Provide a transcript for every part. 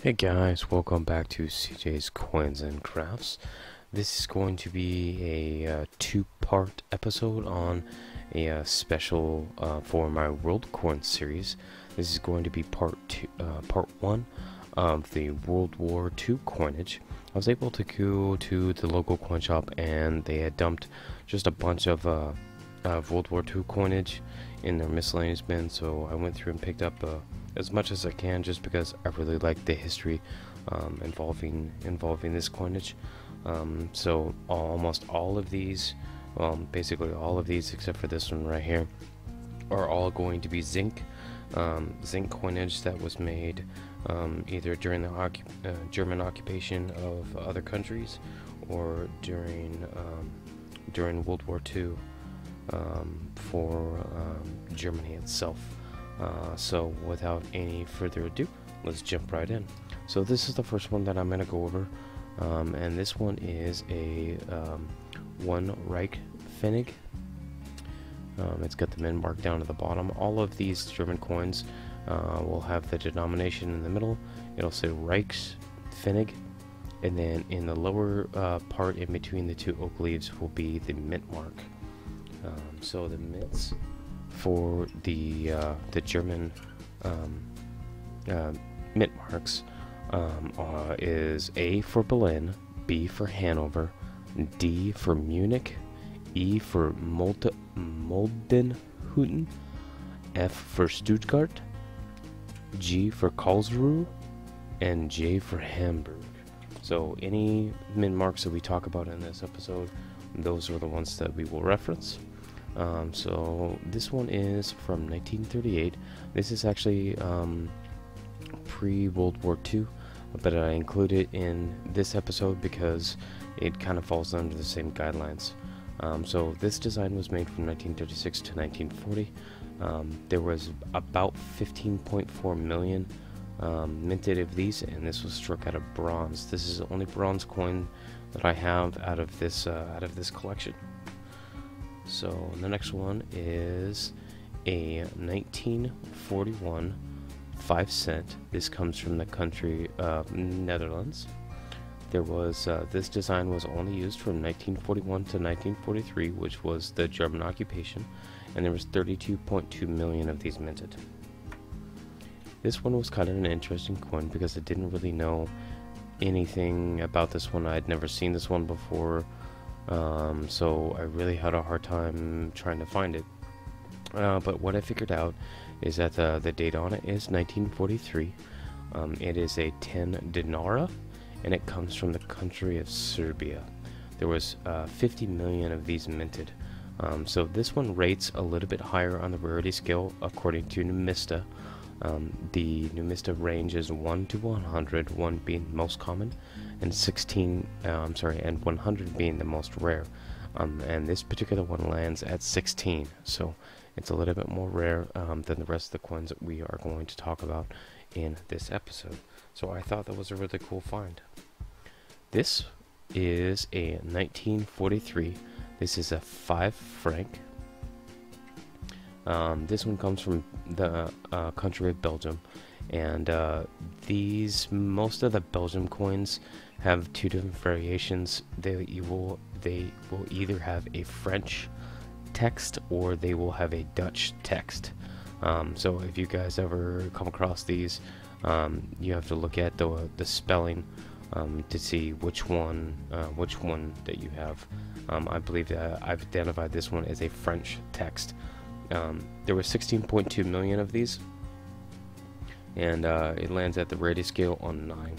Hey guys, welcome back to CJ's Coins and Crafts. This is going to be a two-part episode on a special for my World Coin series. This is going to be part one of the World War II coinage. I was able to go to the local coin shop and they had dumped just a bunch of World War II coinage in their miscellaneous bin, so I went through and picked up as much as I can, just because I really like the history involving this coinage. So almost all of these, basically all of these except for this one right here, are all going to be zinc coinage that was made either during the German occupation of other countries or during World War II for Germany itself. So without any further ado, let's jump right in. So this is the first one that I'm going to go over, and this one is a 1 Reich Pfennig. It's got the min mark down at the bottom. All of these German coins will have the denomination in the middle. It'll say Reichs Pfennig, and then in the lower part in between the two oak leaves will be the mint mark. So the mints for the German mint marks is A for Berlin, B for Hanover, D for Munich, E for Moldenhütten, F for Stuttgart, G for Karlsruhe, and J for Hamburg. So any mint marks that we talk about in this episode, those are the ones that we will reference. So this one is from 1938. This is actually pre-World War II, but I include it in this episode because it kind of falls under the same guidelines. So this design was made from 1936 to 1940. There was about 15.4 million minted of these, and this was struck out of bronze. This is the only bronze coin that I have out of this collection. So the next one is a 1941 5 cent. This comes from the country Netherlands. There was this design was only used from 1941 to 1943, which was the German occupation, and there was 32.2 million of these minted. This one was kind of an interesting coin because I didn't really know anything about this one. I'd never seen this one before. So I really had a hard time trying to find it. But what I figured out is that the date on it is 1943. It is a 10 dinara, and it comes from the country of Serbia. There was 50 million of these minted. So this one rates a little bit higher on the rarity scale according to Numista. The Numista range is 1 to 100, 1 being most common, and 100 being the most rare. And this particular one lands at 16, so it's a little bit more rare than the rest of the coins that we are going to talk about in this episode. So I thought that was a really cool find. This is a 1943. This is a 5 franc. This one comes from the country of Belgium, and most of the Belgium coins have two different variations. They will either have a French text or they will have a Dutch text. So if you guys ever come across these, you have to look at the spelling to see which one that you have. I believe that I've identified this one as a French text. There were 16.2 million of these, and it lands at the rarity scale on 9.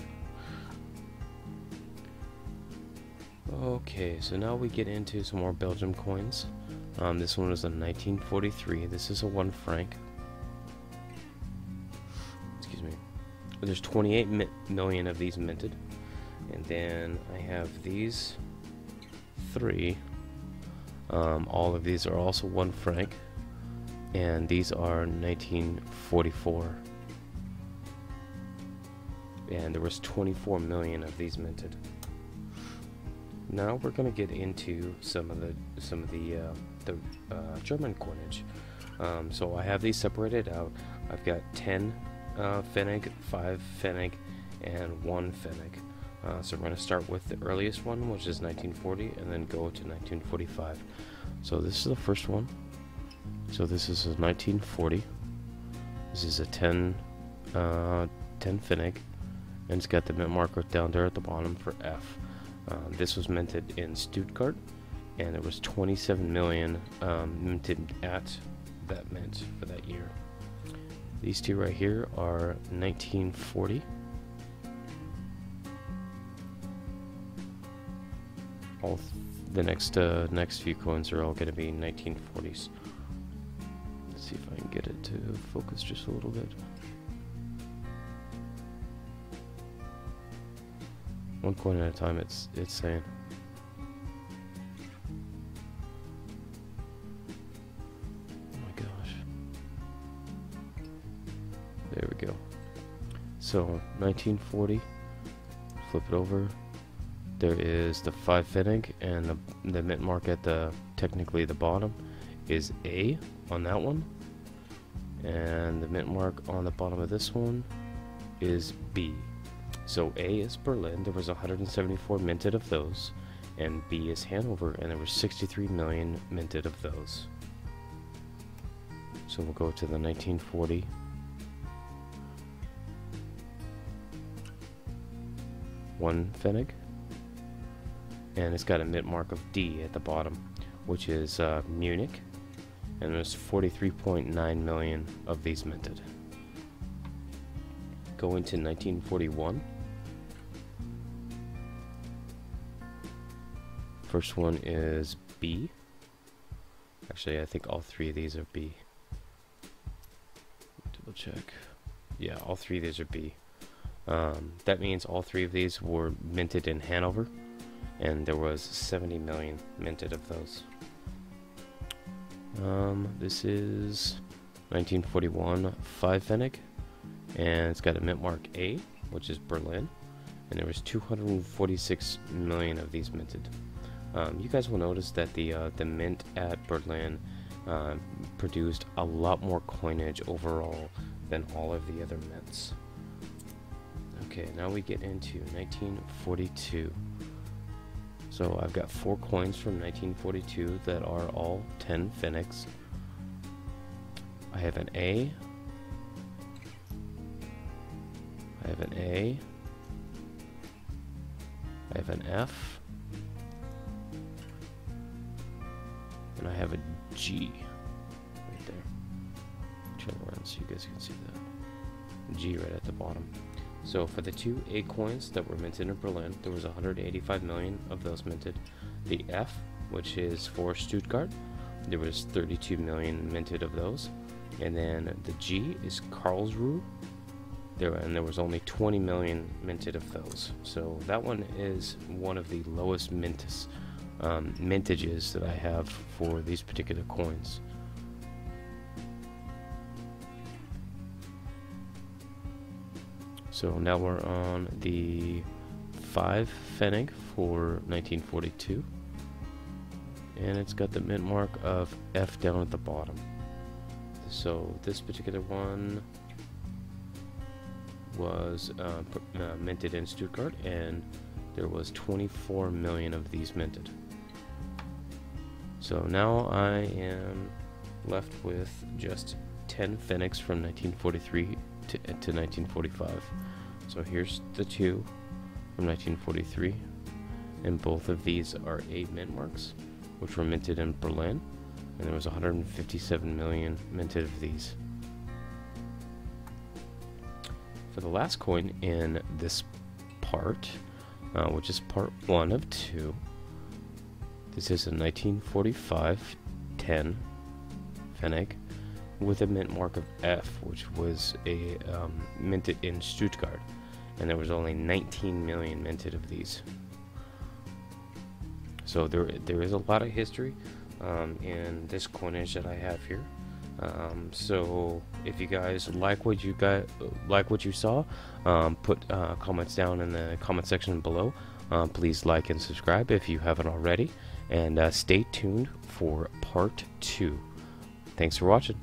Okay, so now we get into some more Belgium coins. This one was a 1943. This is a 1 franc. Excuse me. There's 28 million of these minted, and then I have these 3. All of these are also 1 franc. And these are 1944, and there was 24 million of these minted. Now we're going to get into some of the German coinage. So I have these separated out. I've got 10 Pfennig, 5 Pfennig, and 1 Pfennig. So we're going to start with the earliest one, which is 1940, and then go to 1945. So this is the first one. So this is a 1940. This is a 10 Pfennig, and it's got the mint marker down there at the bottom for F. This was minted in Stuttgart, and it was 27 million minted at that mint for that year. These two right here are 1940. All the next few coins are all going to be 1940s. Let's see if I can get it to focus just a little bit. One coin at a time, it's saying. Oh my gosh. There we go. So 1940. Flip it over. There is the 5 Pfennig, and the mint mark at technically the bottom is A on that one, and the mint mark on the bottom of this one is B. So A is Berlin, there was 174 minted of those, and B is Hanover, and there were 63 million minted of those. So we'll go to the 1940. One Pfennig, and it's got a mint mark of D at the bottom, which is Munich, and there's 43.9 million of these minted. Go into 1941. First one is B. Actually, I think all 3 of these are B. Double check. Yeah, all 3 of these are B. That means all 3 of these were minted in Hanover, and there was 70 million minted of those. This is 1941 5 Pfennig, and it's got a mint mark A, which is Berlin, and there was 246 million of these minted. You guys will notice that the mint at Berlin produced a lot more coinage overall than all of the other mints. Okay, now we get into 1942. So I've got 4 coins from 1942 that are all 10 Pfennigs. I have an A. I have an A. I have an F. And I have a G right there. Turn around so you guys can see that. G right at the bottom. So for the 2 A coins that were minted in Berlin, there was 185 million of those minted. The F, which is for Stuttgart, there was 32 million minted of those. And then the G is Karlsruhe, and there was only 20 million minted of those. So that one is one of the lowest mintages that I have for these particular coins. So now we're on the 5 Pfennig for 1942, and it's got the mint mark of F down at the bottom. So this particular one was minted in Stuttgart, and there was 24 million of these minted. So now I am left with just 10 Pfennigs from 1943 to 1945. So here's the 2 from 1943, and both of these are A mint marks, which were minted in Berlin, and there was 157 million minted of these. For the last coin in this part, which is part 1 of 2, this is a 1945 10 Pfennig with a mint mark of F, which was a minted in Stuttgart, and there was only 19 million minted of these. So there is a lot of history in this coinage that I have here. So if you guys like what you saw, put comments down in the comment section below. Please like and subscribe if you haven't already, and stay tuned for part 2. Thanks for watching.